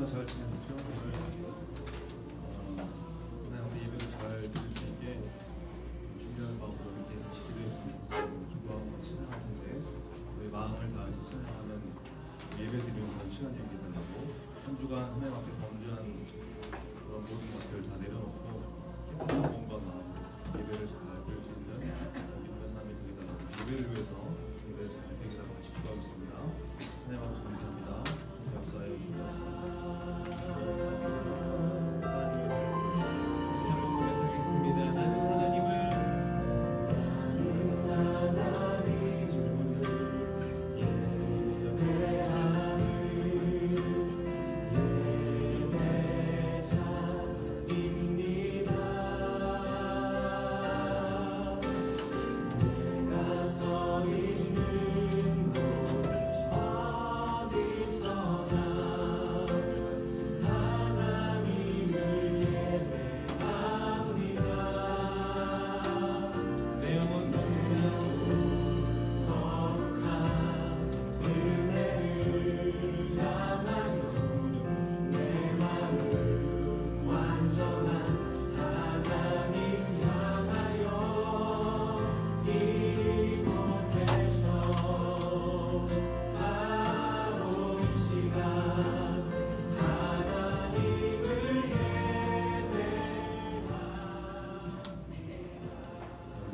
잘 지내셨죠? 오늘 우리 예배를 잘 드릴 수 있게 중요한 마음으로 이렇게 같이 기도했으면 기도하고 같이 찬양할 텐데 저희 마음을 다해서 찬양하는 예배 드리는 그런 시간이 되려고 한 주간 하나님 앞에 범죄한 그런 모든 것들을 다 내려놓고 깨끗한 몸과 마음으로 예배를 잘 드릴 수 있는 믿음의 삶이 되게 달라고 예배를 위해서 예배를 잘 되게 달라고 같이 기도하겠습니다. 하나님 아버지 감사합니다. 역사에 오셔서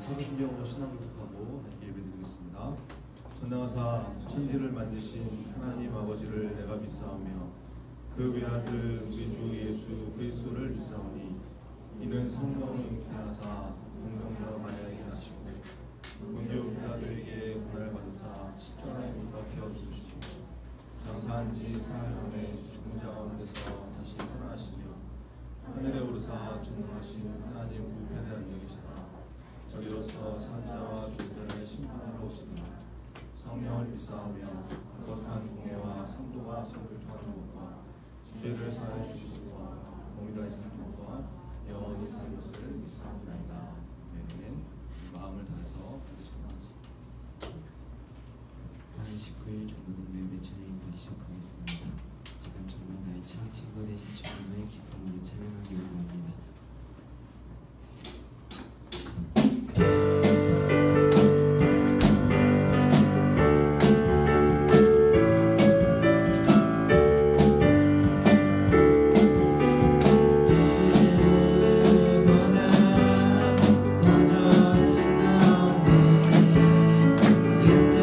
사도신경으로 신앙을 고백하고 예배드리겠습니다. 전능하사 천지를 만드신 하나님 아버지를 내가 믿사오며 그 외아들 우리 주 예수 그리스도를 믿사오니 이는 성령을 잉태하사 동정녀 마리아에게 나시고 본디오 빌라도에게 고난을 받으사 십자가에 못 박혀 죽으시고 장사한 지 사흘 만에 죽은 자 가운데서 다시 살아나시며 하늘에 오르사 전능하신 하나님 우편에 앉아 계시다. 저리로서 산자와 죽은 심판하러 오시다. 성령을 믿사오며 거룩한 공예와 성도가 서로를 통하는 것과 죄를 사하여 주시고 몸이 다하신 것과 영원히 사는 것을 믿사옵나이다. 아멘. 마음을 다해서 찬양하겠습니다. 19일 종로동네 예배 찬양을 시작하겠습니다. 지금 정말 나의 참 친구 되신 주님을 기쁨으로 찬양하기 원합니다. 예수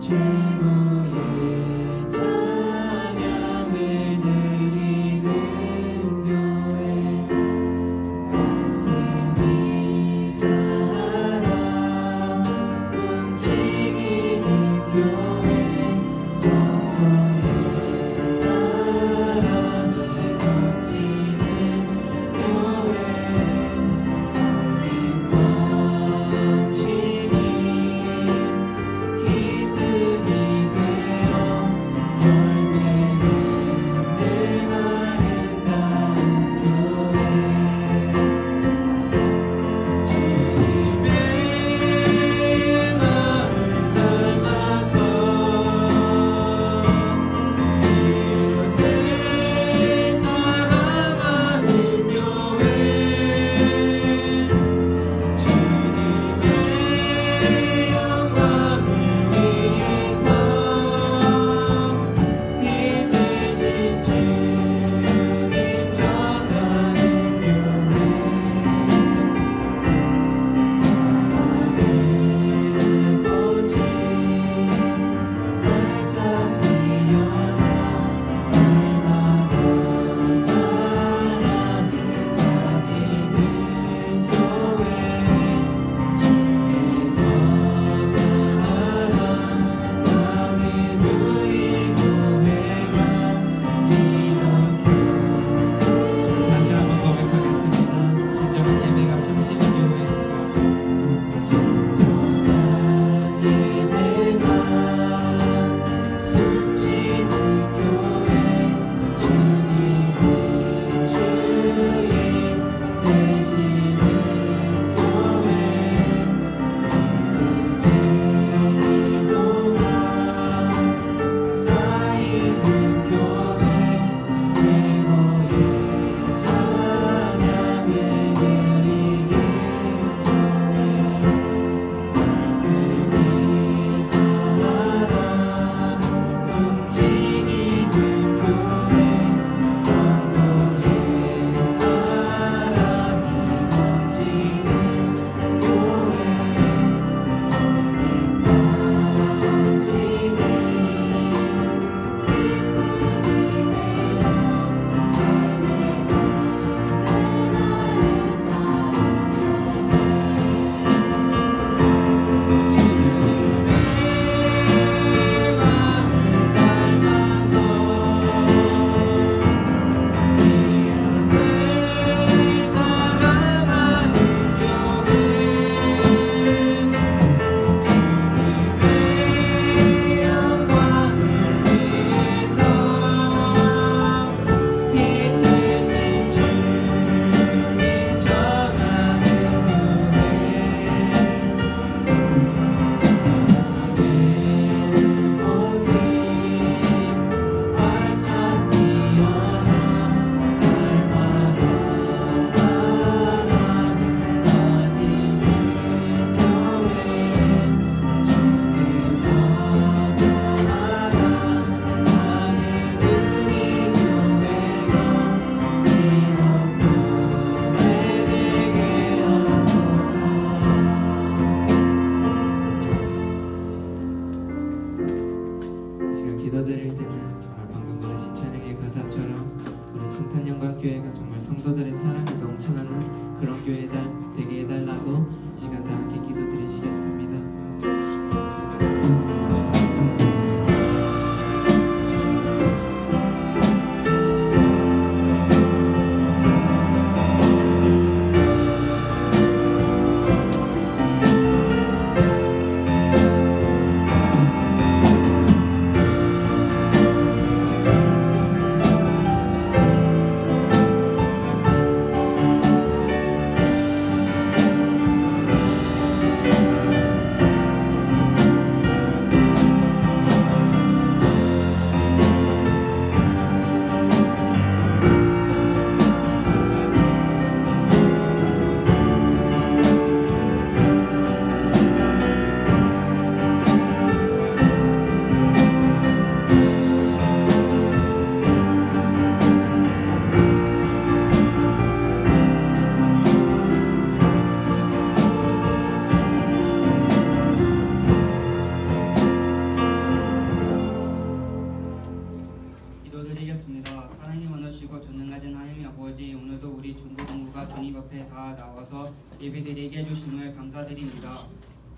최고의 찬양을 드리는 교회 말씀이 살아 움직이는 교회 성도의 사랑이 넘치는 교회 방심이 기쁨이 되어 열매 맺는 아름다운 교회 주님의 마음 닮아서 이웃을 사랑하는 교회 주님의 영광을 위해서 빛내신 주님 전하는 교회 사랑의 꽃이 활짝 피어나 날마다 사랑이 퍼지는 교회 주께서 사랑하는 우리 교회가 이렇게 다시 한번 고백하겠습니다. 진정한 예배가 숨쉬는 교회 진정한 예배가 숨쉬는 교회 주님이 주인 되시는 교회 믿음의 기도가 쌓이는 교회 최고의 찬양을 드리는 교회 말씀이 살아 움직이는 교회 성도의 사랑이 넘치는 교회 시간 기도드릴 때는 정말 방금 부르신 찬양의 가사처럼 우리 성탄영광교회가 정말 성도들의 사랑이 넘쳐나는 그런 교회 되게 해달라고 시간 다 함께 기도드리시겠습니다. 예배드리게 해주심을 감사드립니다.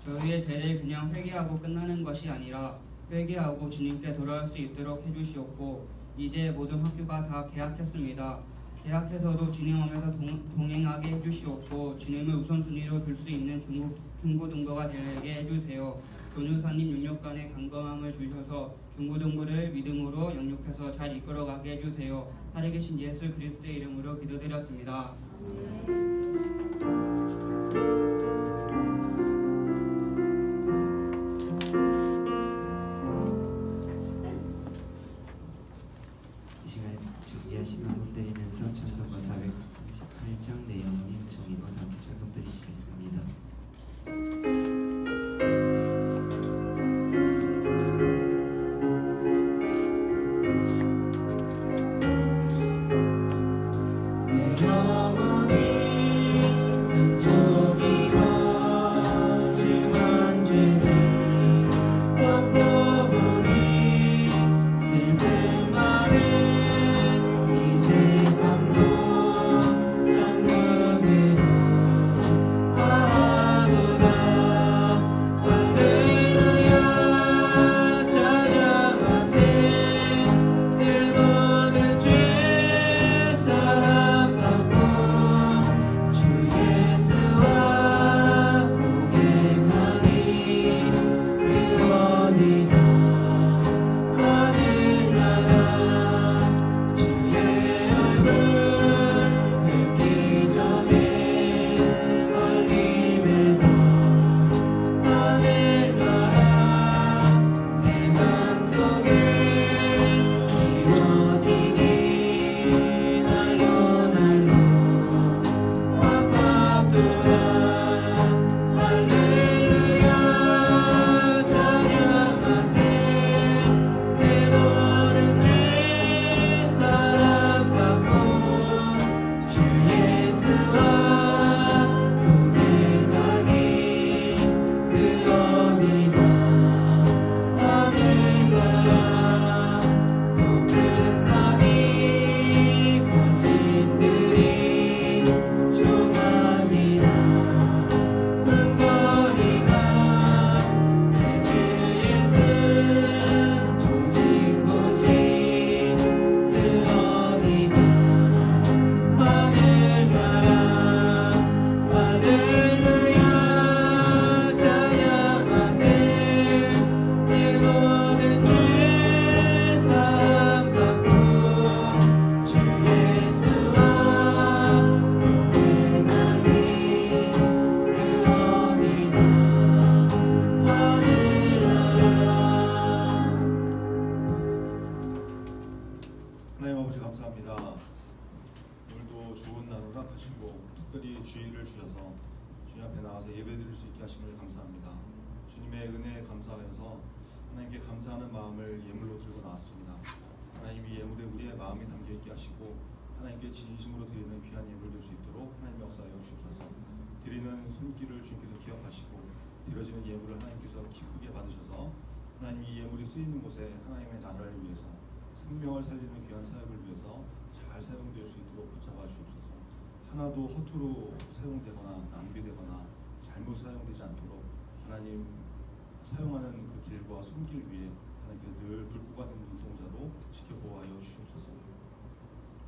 저희의 죄를 그냥 회개하고 끝나는 것이 아니라 회개하고 주님께 돌아올 수 있도록 해주시옵고 이제 모든 학교가 다 개학했습니다. 개학해서도 주님 앞에서 동행하게 해주시옵고 주님을 우선순위로 둘 수 있는 중고등부가 되게 해주세요. 교누사님 6년간의 강건함을 주셔서 중고등부를 믿음으로 영육해서 잘 이끌어가게 해주세요. 살아계신 예수 그리스도의 이름으로 기도드렸습니다. 이 시간 준비하신 음악 드리면서 찬송가 438장 내 영혼이 정의와 함께 찬송 드리시겠습니다. 하나님 아버지 감사합니다. 오늘도 좋은 날을 허락하시고 특별히 주의를 주셔서 주님 앞에 나가서 예배드릴 수 있게 하심을 감사합니다. 주님의 은혜에 감사하여서 하나님께 감사하는 마음을 예물로 들고 나왔습니다. 하나님 이 예물에 우리의 마음이 담겨있게 하시고 하나님께 진심으로 드리는 귀한 예물 될 수 있도록 하나님 역사하여 주셔서 드리는 손길을 주님께서 기억하시고 드려지는 예물을 하나님께서 기쁘게 받으셔서 하나님 이 예물이 쓰이는 곳에 하나님의 나라를 위해서 생명을 살리는 귀한 사역을 위해서 잘 사용될 수 있도록 붙잡아 주옵소서. 하나도 허투루 사용되거나 낭비되거나 잘못 사용되지 않도록 하나님 사용하는 그 길과 손길 위에 하나님께서 늘 불꽃 같은 눈동자로 지켜보아여 주옵소서.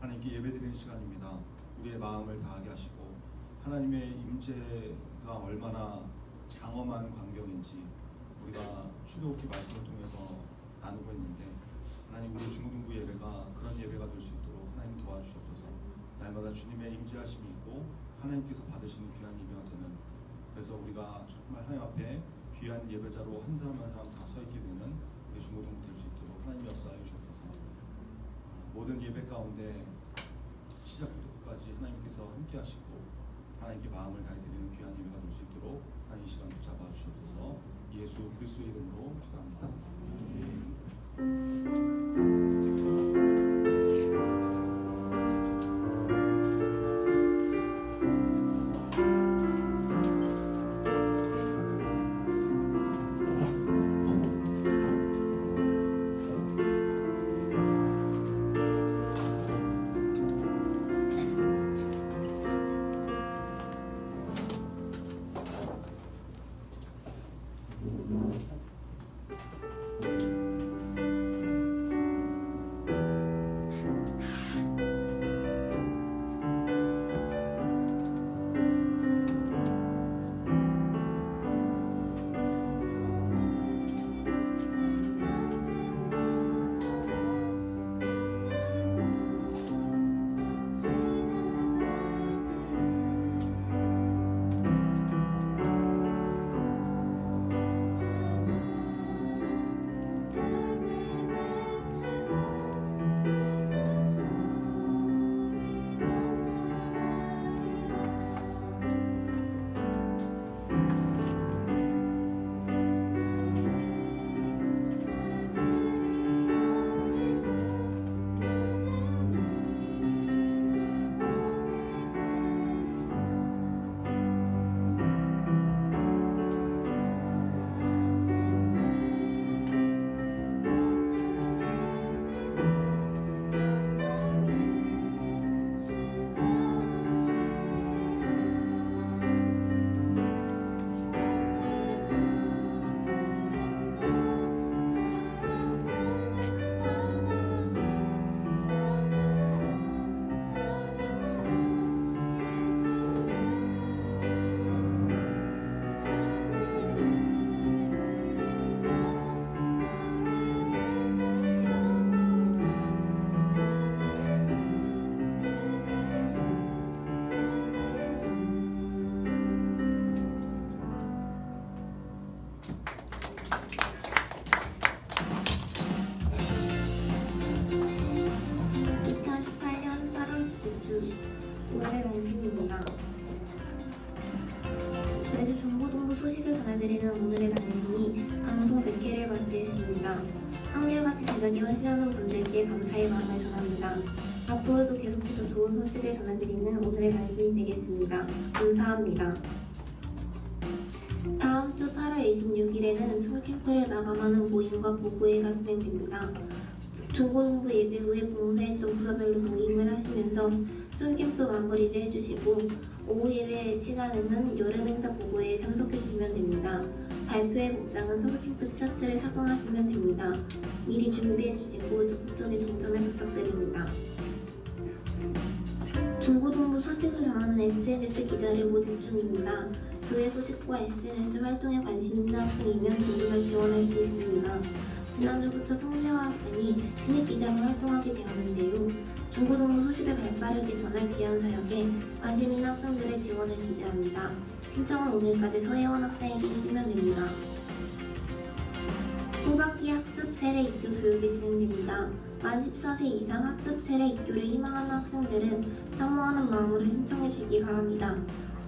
하나님께 예배드리는 시간입니다. 우리의 마음을 다하게 하시고 하나님의 임재가 얼마나 장엄한 광경인지 우리가 출애굽기 말씀을 통해서 나누고 있는데 하나님 우리 중고등부 예배가 그런 예배가 될 수 있도록 하나님 도와주시옵소서. 날마다 주님의 임재하심이 있고 하나님께서 받으시는 귀한 예배가 되는, 그래서 우리가 정말 하나님 앞에 귀한 예배자로 한 사람 한 사람 다 서 있게 되는 우리 중고등부 될 수 있도록 하나님 역사하여 주옵소서. 모든 예배 가운데 시작부터 끝까지 하나님께서 함께 하시고 하나님께 마음을 다해 드리는 귀한 예배가 될 수 있도록 하나님 이 시간 붙잡아 주옵소서. 예수 그리스도의 이름으로 기도합니다. 방송 100회를 맞이했습니다. 한결같이 제작에 헌신하는 분들께 감사의 마음을 전합니다. 앞으로도 계속해서 좋은 소식을 전해드리는 오늘의 방송이 되겠습니다. 감사합니다. 다음 주 8월 26일에는 서울캠프를 마감하는 모임과 보고회가 진행됩니다. 중고등부 예배 후에 봉사했던 부서별로 모임을 하시면서 서울캠프 마무리를 해주시고 오후 예배 시간에는 여름 행사 보고회에 참석해 주시면 됩니다. 발표회 목장은 서울캠프 티셔츠를 사용하시면 됩니다. 미리 준비해 주시고 적극적인 동참을 부탁드립니다. 중고등부 소식을 전하는 SNS 기자를 모집 중입니다. 교회 소식과 SNS 활동에 관심 있는 학생이면 누구나 지원할 수 있습니다. 지난주부터 평세화 학생이 신입 기자로 활동하게 되었는데요. 중고등부 소식을 발빠르게 전할 귀한 사역에 관심 있는 학생들의 지원을 기대합니다. 신청은 오늘까지 서혜원 학생에게 주시면 됩니다. 후반기 학습 세례 입교 교육이 진행됩니다. 만 14세 이상 학습 세례 입교를 희망하는 학생들은 사모하는 마음으로 신청해 주시기 바랍니다.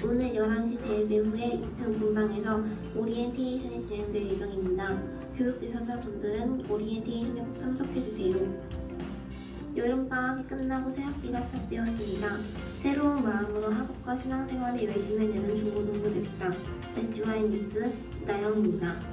오늘 11시 대회 후에 2층 분방에서 오리엔테이션이 진행될 예정입니다. 교육 대상자분들은 오리엔테이션에 꼭 참석해주세요. 여름방학이 끝나고 새학기가 시작되었습니다. 새로운 마음으로 학업과 신앙생활에 열심히 내는 중고등부 됩시다. SGY 뉴스 이다영입니다.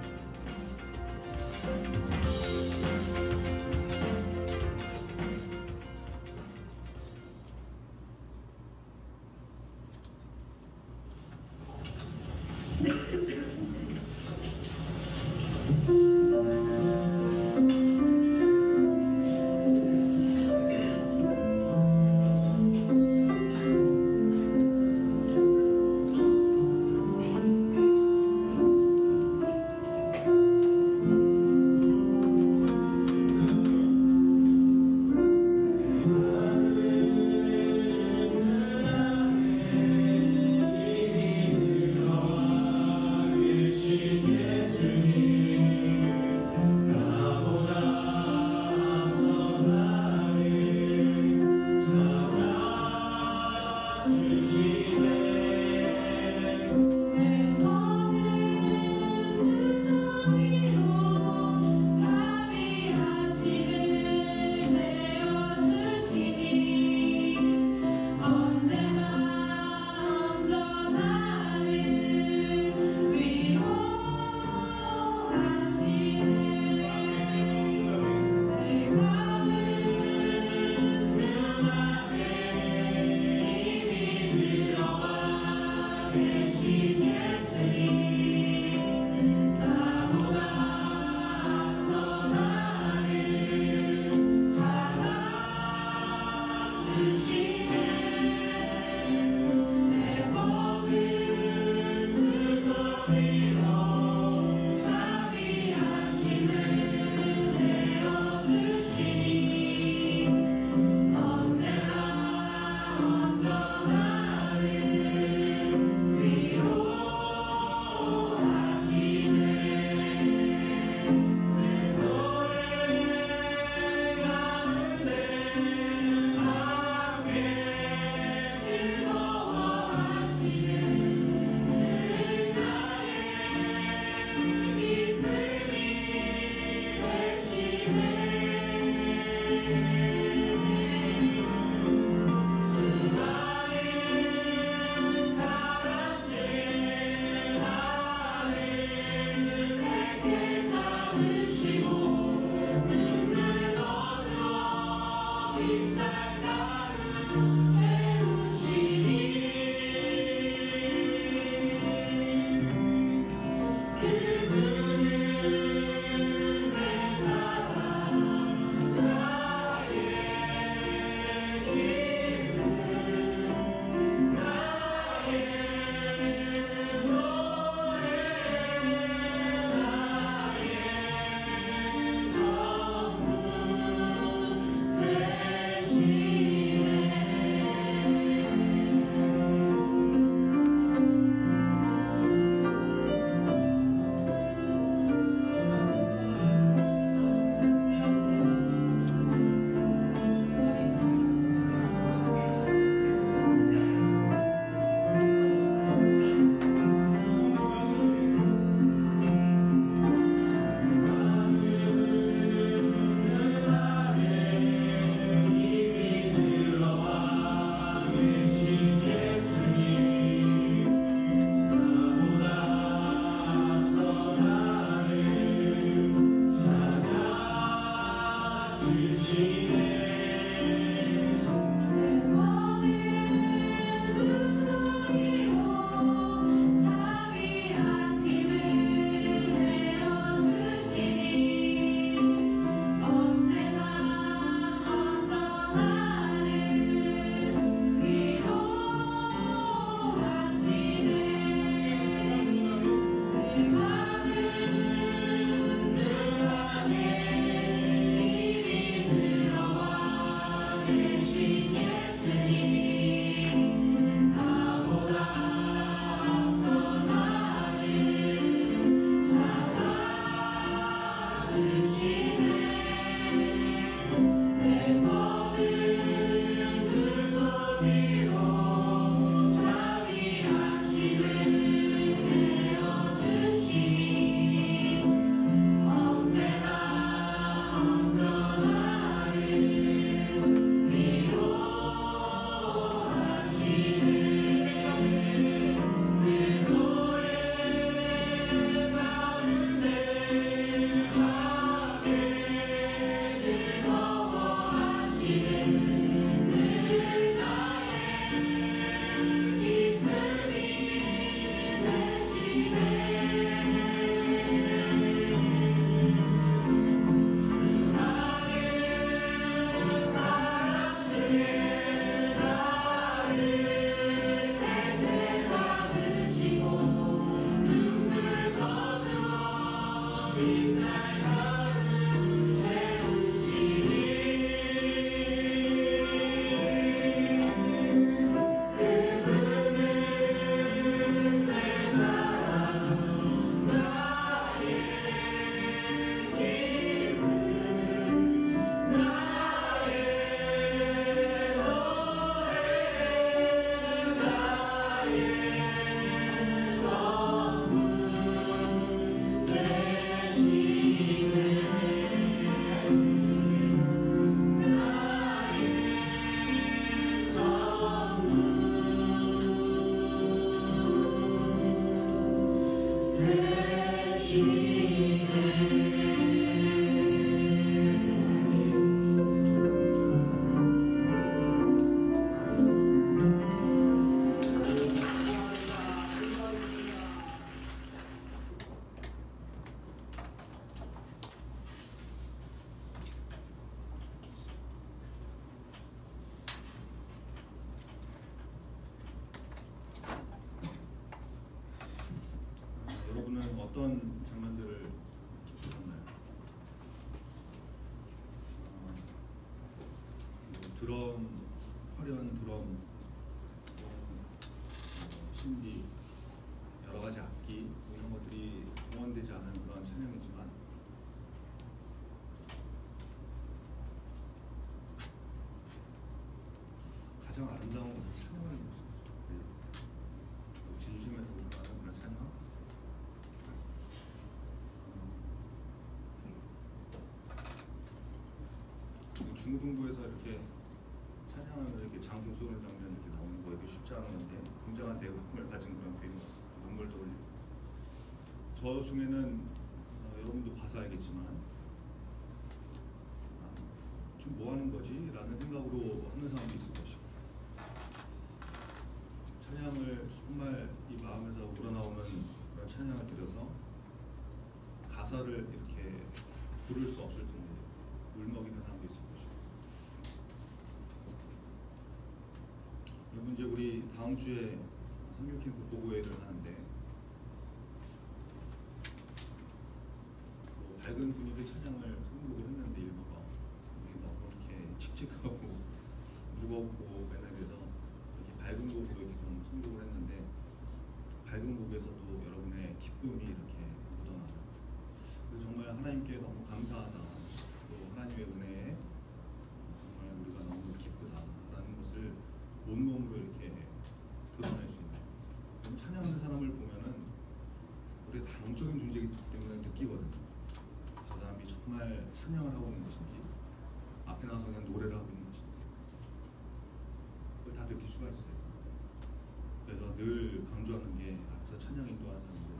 여러분은 어떤 장면들을 보셨나요? 드럼, 화려한 드럼, 신비, 여러 가지 악기 이런 것들이 동원되지 않은 그런 찬양이지만 가장 아름다운 것은 찬양하는 모습이죠. 진심에서 우러나는 그런 찬양. 중고등부에서 이렇게 찬양을 이렇게 장풍 쏘는 장면 이렇게 나오는 거 이게 쉽지 않은 건데 굉장한 내공을 가진 그런 배우인 것 같습니다. 눈물도 흘리고. 저 중에는 여러분도 봐서 알겠지만 좀 뭐 하는 거지? 라는 생각으로 하는 사람도 있을 것이고 찬양을 정말 이 마음에서 우러나오는 그런 찬양을 들여서 가사를 이렇게 부를 수 없을 텐데 울먹이는 사람도 있을 것이고 여러분 이제 우리 다음 주에 선교 캠프 보고회를 하는데 밝은 분위기 찬양을 선곡을 했는데 일부가 너무 이렇게 칙칙하고 무겁고 맨날 그래서 이렇게 밝은 곡으로 이렇게 좀 선곡을 했는데 밝은 곡에서도 여러분의 기쁨이 이렇게 묻어나요. 그래서 정말 하나님께 너무 감사하다. 또 하나님의 은혜에 정말 우리가 너무 기쁘다라는 것을 온몸으로 이렇게 드러낼 수 있는. 찬양하는 사람을 보면은 우리 다 영적인 존재이기 때문에 느끼거든요. 저 사람이 정말 찬양을 하고 있는 것인지 앞에 나와서 그냥 노래를 하고 있는 것인지 그걸 다 느낄 수가 있어요. 그래서 늘 강조하는 게 앞에서 찬양 인도하는 사람들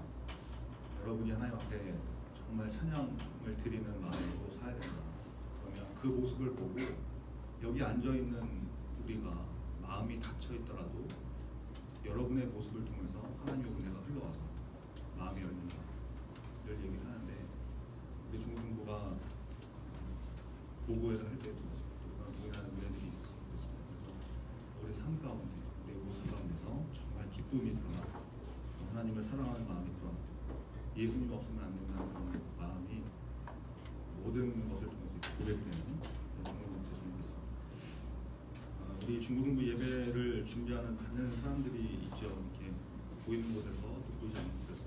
여러분이 하나님 앞에 정말 찬양을 드리는 마음으로 살아야 된다. 그러면 그 모습을 보고 여기 앉아있는 우리가 마음이 닫혀있더라도 여러분의 모습을 통해서 하나님의 은혜가 흘러와서 마음이 열린다 늘 얘기를 하는데 우리 중고등부가 보고회를 할 때도 그런 동일한 은혜들이 있었으면 좋겠습니다. 그래서 우리 삶 가운데 우리의 모습 가운데서 정말 기쁨이 드러나고 하나님을 사랑하는 마음이 드러나고 예수님 없으면 안 된다는 그런 마음이 모든 것을 통해서 고백되는 중고등부 됐으면 좋겠습니다. 우리 중고등부 예배를 준비하는 많은 사람들이 있죠. 이렇게 보이는 곳에서 또 보이지 않는 곳에서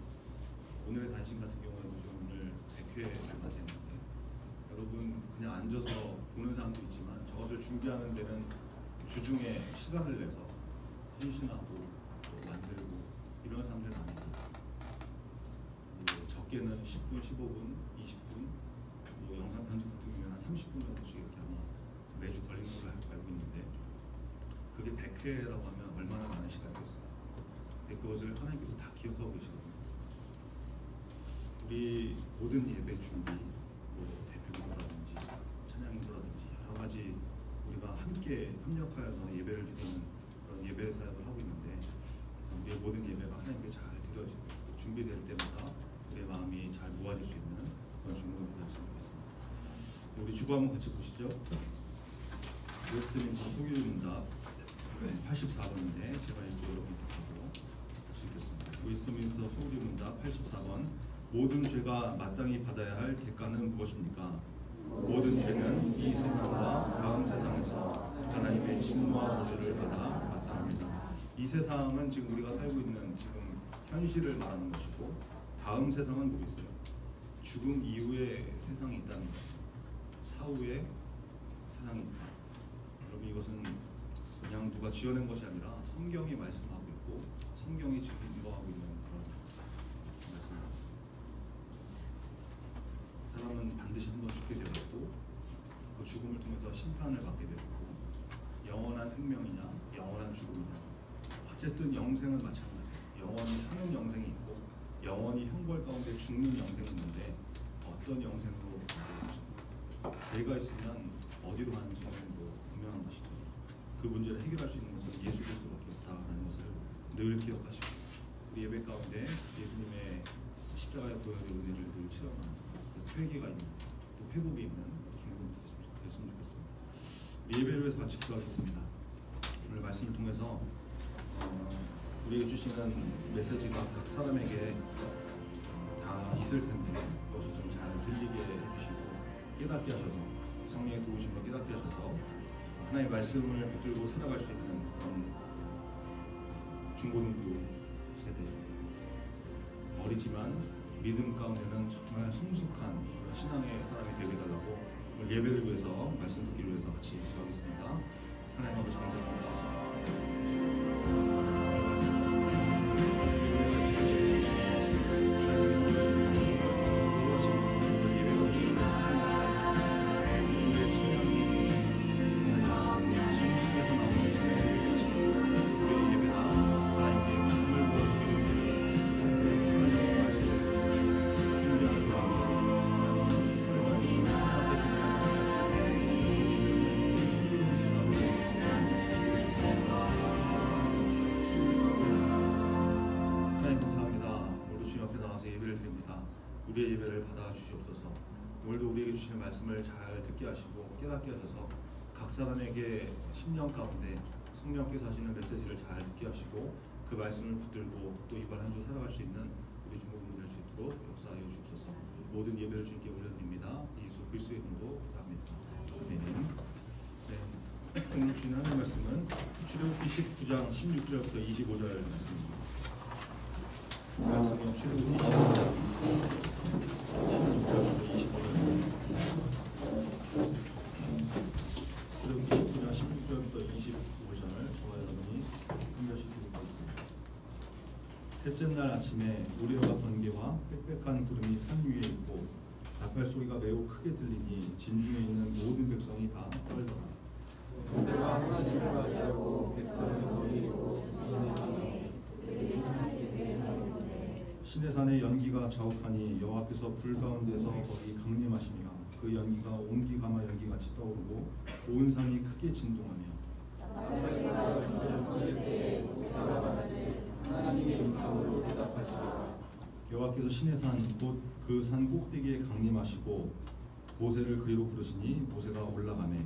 오늘의 단신 같은 경우에도 지금 오늘 100회를 맞이했는데 여러분 그냥 앉아서 보는 사람도 있지만 저것을 준비하는 데는 주중에 시간을 내서 헌신하고 또 만들고 이런 사람들은 아니고 적게는 10분, 15분, 20분 뭐 영상 편집 같은 경우에는 한 30분 정도씩 이렇게 아마 매주 걸리는 걸로 알고 있는데 그게 100회라고 하면 얼마나 많은 시간이겠어요. 근데 그것을 하나님께서 다 기억하고 계시거든요. 우리 모든 예배 준비, 뭐 대표기도라든지 찬양기도라든지 여러 가지 우리가 함께 협력하여서 예배를 드리는 그런 예배 사역을 하고 있는데 우리의 모든 예배가 하나님께 잘 드려지고 준비될 때마다 우리의 마음이 잘 모아질 수 있는 그런 중고등부 됐으면 좋겠습니다. 우리 주보 한번 같이 보시죠. 웨스트민스터 소규문답 84번인데 제가 읽고 여러분이 듣고 다시 읽겠습니다. 웨스트민스터 소규문답 84번 모든 죄가 마땅히 받아야 할 대가는 무엇입니까? 모든 죄는 이 세상과 다음 세상에서 하나님의 진노와 저주를 받아 마땅합니다. 이 세상은 지금 우리가 살고 있는 지금 현실을 말하는 것이고, 다음 세상은 뭐겠어요? 죽음 이후의 세상이 있다는 것이죠. 사후의 세상이 있다. 여러분, 이것은 그냥 누가 지어낸 것이 아니라 성경이 말씀하고 있고, 성경이 지금 인도하고 있는 그런 말씀입니다. 사람은 반드시 한번 죽게 되었고, 그 죽음을 통해서 심판을 받게 되었고, 영원한 생명이냐 영원한 죽음이냐, 어쨌든 영생은 마찬가지예요. 영원히 사는 영생이 있고 영원히 형벌 가운데 죽는 영생이 있는데, 어떤 영생으로 갈 것인가, 죄가 있으면 어디로 가는지는 뭐 분명한 것이죠. 그 문제를 해결할 수 있는 것은 예수 그리스도밖에 없다라는 것을 늘 기억하시고, 우리 예배 가운데 예수님의 십자가의 보혈의 은혜를 늘 체험하는, 그래서 회개가 있는, 또 회복이 있는 중국이 됐으면 좋겠습니다. 우리 예배를 위해서 같이 기도하겠습니다. 오늘 말씀을 통해서 우리에게 주시는 메시지가 각 사람에게 다 있을 텐데, 그것을 좀 잘 들리게 해주시고 깨닫게 하셔서, 성령의 도우심으로 깨닫게 하셔서 하나님의 말씀을 붙들고 살아갈 수 있는 그런 중고등부 세대, 어리지만 믿음 가운데는 정말 성숙한 그런 신앙의 사람이 되게 해달라고 오늘 예배를 위해서, 말씀 듣기를 위해서 같이 기도하겠습니다. 하나님 아버지 감사합니다. 우리의 예배를 받아 주시옵소서. 오늘도 우리에게 주시는 말씀을 잘 듣게 하시고 깨닫게 하셔서 각 사람에게 심령 가운데 성령께서 하시는 메시지를 잘 듣게 하시고, 그 말씀을 붙들고 또 이번 한 주 살아갈 수 있는 우리 중고등부 될 수 있도록 역사하여 주옵소서. 모든 예배를 주님께 올려드립니다. 예수 그리스도의 이름으로 기도합니다. 아멘. 네, 오늘 주신 하나님 말씀은 출애굽기 19장 16절부터 25절 말씀입니다. 말씀은 출애굽기 16절부터 25절. 출애굽기 19장 16절부터 25절 저와 여러분이 한 절씩 읽겠습니다. 셋째 날 아침에 우레와 번개와 빽빽한 구름이 산 위에 있고 나팔 소리가 매우 크게 들리니 진중에 있는 모든 백성이 다 떨더라. 그때가 하나님을 맞이하고 백성을 돌리고 시내산의 연기가 자욱하니 여호와께서 불 가운데서 거기 강림하시며 그 연기가 옹기가마 연기같이 떠오르고 온 산이 크게 진동하며 여호와께서 시내산 곧 그 산 꼭대기에 강림하시고 모세를 그리로 부르시니 모세가 올라가매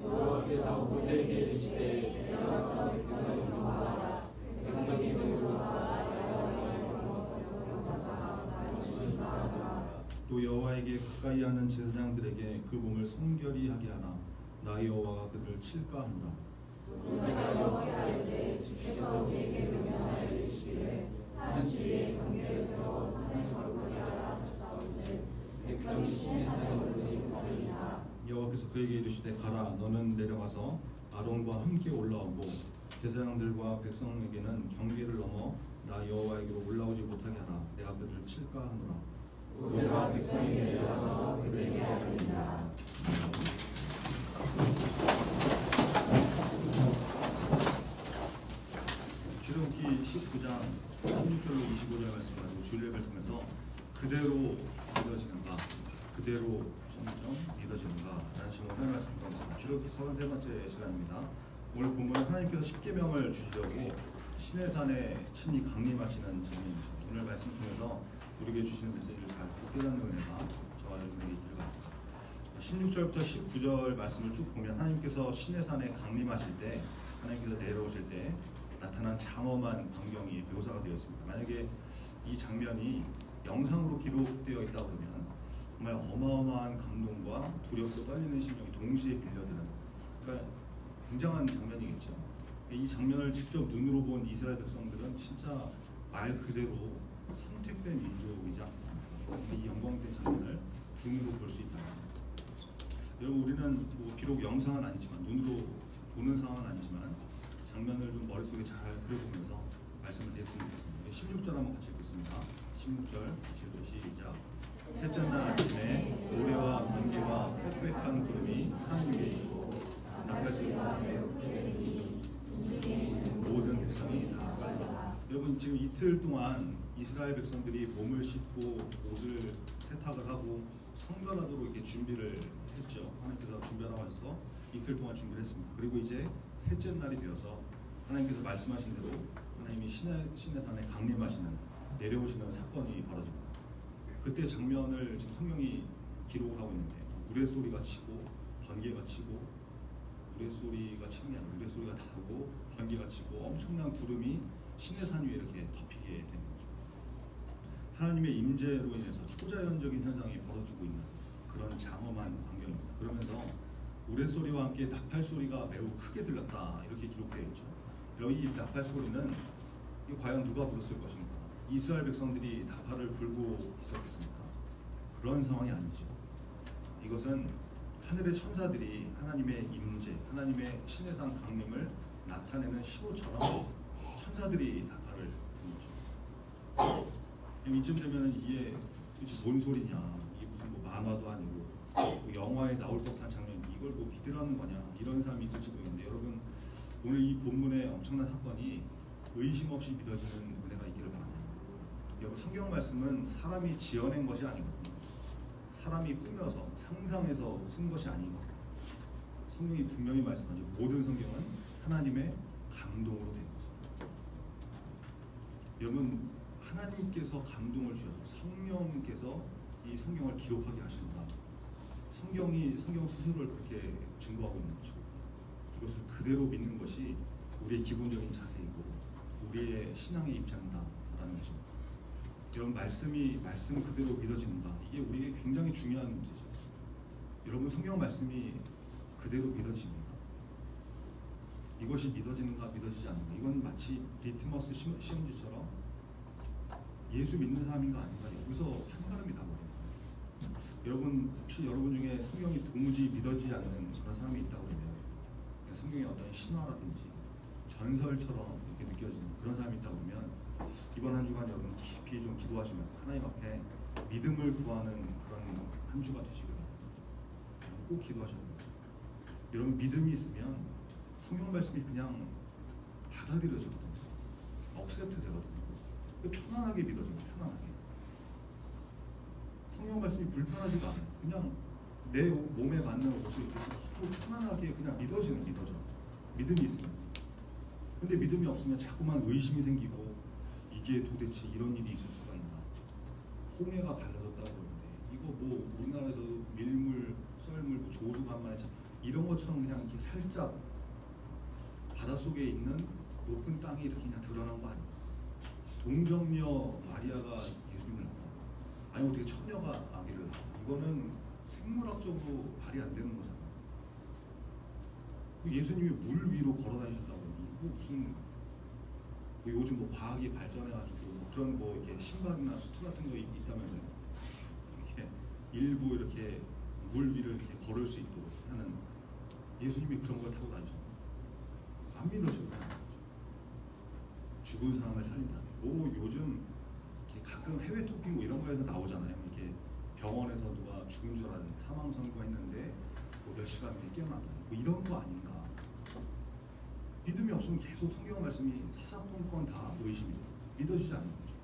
여호와께서 모세에게 이르시되 일어나서 백성을 인도하라. 백성이 또 여호와에게 가까이 하는 제사장들에게 그 몸을 성결히 하게 하나 나 여호와가 그들을 칠까 하노라. 모세가 여호와께 아뢰되 주께서 우리에게 명령하여 이르시기를 산 주위에 경계를 세워 산을 거룩하게 하라 하셨사온즉 백성이 시내산에 오르지 못하리이다. 여호와께서 그에게 이르시되 가라. 너는 내려가서 아론과 함께 올라오고 제사장들과 백성에게는 경계를 넘어 나 여호와에게로 올라오지 못하게 하라. 내가 그들을 칠까 하노라. 모세가 백성에게 내려와서 그들에게 알리니라. 출애굽기 19장 16절로 25절 말씀 가지고 주일예배를 통해서 그대로 믿어지는가, 그대로 점점 믿어지는가 라는 제목으로 하나님 말씀 드리겠습니다. 출애굽기 33번째 시간입니다. 오늘 본문은 하나님께서 십계명을 주시려고 시내산에 친히 강림하시는 장면이죠. 오늘 말씀 통해서 우리에게 주시는 메시지를 잘 깨닫는 은혜가 저와 여러분에게 있기를 바랍니다. 16절부터 19절 말씀을 쭉 보면 하나님께서 시내산에 강림하실 때, 하나님께서 내려오실 때 나타난 장엄한 광경이 묘사가 되어 있습니다. 만약에 이 장면이 영상으로 기록되어 있다 그러면 정말 어마어마한 감동과 두렵고 떨리는 심령이 동시에 빌려드는, 그러니까 굉장한 장면이겠죠. 이 장면을 직접 눈으로 본 이스라엘 백성들은 진짜 말 그대로 선택된 민족이지 않겠습니까? 이 영광된 장면을 눈으로 볼 수 있다. 여러분, 우리는 뭐 비록 영상은 아니지만, 눈으로 보는 상황은 아니지만 장면을 좀 머릿속에 잘 그려보면서 말씀을 드렸으면 좋겠습니다. 16절 한번 같이 읽겠습니다. 16절 시작. 셋째 날 아침에 모래와 번개와 빽빽한 구름이 산 위에 있고 나팔소리가 모든 백성이 다 깔라. 여러분, 지금 이틀 동안 이스라엘 백성들이 몸을 씻고 옷을 세탁을 하고 성결하도록 이렇게 준비를 했죠. 하나님께서 준비하라고 하셔서 이틀 동안 준비를 했습니다. 그리고 이제 셋째 날이 되어서 하나님께서 말씀하신 대로 하나님이 시내산에 강림하시는, 내려오시는 사건이 벌어집니다. 그때 장면을 지금 성경이 기록을 하고 있는데, 우레소리가 치고 번개가 치고, 우레소리가 치는 게 아니라 우레소리가 나고 번개가 치고 엄청난 구름이 시내산 위에 이렇게 덮이게 된 거죠. 하나님의 임재로 인해서 초자연적인 현상이 벌어지고 있는 그런 장엄한 광경입니다. 그러면서 우레소리와 함께 나팔소리가 매우 크게 들렸다, 이렇게 기록되어 있죠. 여기 이 나팔소리는 과연 누가 불었을 것인가? 이스라엘 백성들이 나팔을 불고 있었겠습니까? 그런 상황이 아니죠. 이것은 하늘의 천사들이 하나님의 임재, 하나님의 시내산 강림을 나타내는 신호처럼 천사들이 나팔을 부는 거죠. 이쯤 되면 이게 뭔 소리냐, 이게 무슨 뭐 만화도 아니고 뭐 영화에 나올 법한 장면, 이걸 뭐 믿으라는 거냐, 이런 사람이 있을지도 있는데, 여러분, 오늘 이 본문의 엄청난 사건이 의심 없이 믿어지는 은혜가 있기를 바랍니다. 여러분, 성경 말씀은 사람이 지어낸 것이 아니거든요. 사람이 꾸며서 상상해서 쓴 것이 아니고, 성경이 분명히 말씀하죠. 모든 성경은 하나님의 감동으로 된 것입니다. 여러분, 하나님께서 감동을 주셔서 성령께서 이 성경을 기록하게 하신다. 성경 스스로를 그렇게 증거하고 있는 것이고, 이것을 그대로 믿는 것이 우리의 기본적인 자세이고 우리의 신앙의 입장이다라는 것입니다. 여러분, 말씀 그대로 믿어진다, 이게 우리에게 굉장히 중요한 문제죠. 여러분, 성경 말씀이 그대로 믿어집니다. 이것이 믿어지는가 믿어지지 않는가, 이건 마치 리트머스 시험지처럼 예수 믿는 사람인가 아닌가, 여기서 판단을 믿어버립니다. 여러분, 혹시 여러분 중에 성경이 도무지 믿어지지 않는 그런 사람이 있다고 그러면, 성경의 어떤 신화라든지 전설처럼 이렇게 느껴지는 그런 사람이 있다고 그러면, 이번 한 주간 여러분 깊이 좀 기도하시면서 하나님 앞에 믿음을 구하는 그런 한 주가 되시길 바랍니다. 꼭 기도하셔야 됩니다. 여러분, 믿음이 있으면 성경 말씀이 그냥 받아들여지거든요. 억셉트 되거든요. 편안하게 믿어집니다. 편안하게. 성경 말씀이 불편하지가 않아요. 그냥 내 몸에 맞는 옷을 입고 편안하게 그냥 믿어져. 믿음이 있으면. 근데 믿음이 없으면 자꾸만 의심이 생기고, 이게 도대체 이런 일이 있을 수가 있나? 홍해가 갈라졌다고 그러는데 이거 뭐 우리나라에서 밀물, 썰물, 조수간만에 이런 것처럼 그냥 이렇게 살짝 바닷속에 있는 높은 땅이 이렇게 그냥 드러난 거 아니에요? 동정녀 마리아가 예수님을 낳았다. 아니 어떻게 처녀가 아기를 낳았다. 이거는 생물학적으로 말이 안 되는 거잖아요. 예수님이 물 위로 걸어 다니셨다고 그러니 이거 무슨 뭐 요즘 뭐 과학이 발전해가지고 뭐 그런 뭐 이렇게 심박이나 수트 같은 거 있다면서요. 이렇게 일부 이렇게 물 위를 이렇게 걸을 수 있도록 하는, 예수님이 그런 걸 타고 다니죠. 안 믿어져요. 죽은 사람을 살린다. 뭐 요즘 가끔 해외 토픽 뭐 이런 거에서 나오잖아요. 이렇게 병원에서 누가 죽은 줄 알았는데 사망 선고했는데 뭐 몇 시간 후에 깨어났다. 뭐 이런 거 아닌가. 믿음이 없으면 계속 성경 말씀이 사사건건 다 의심이 돼요. 믿어지지 않는 거죠.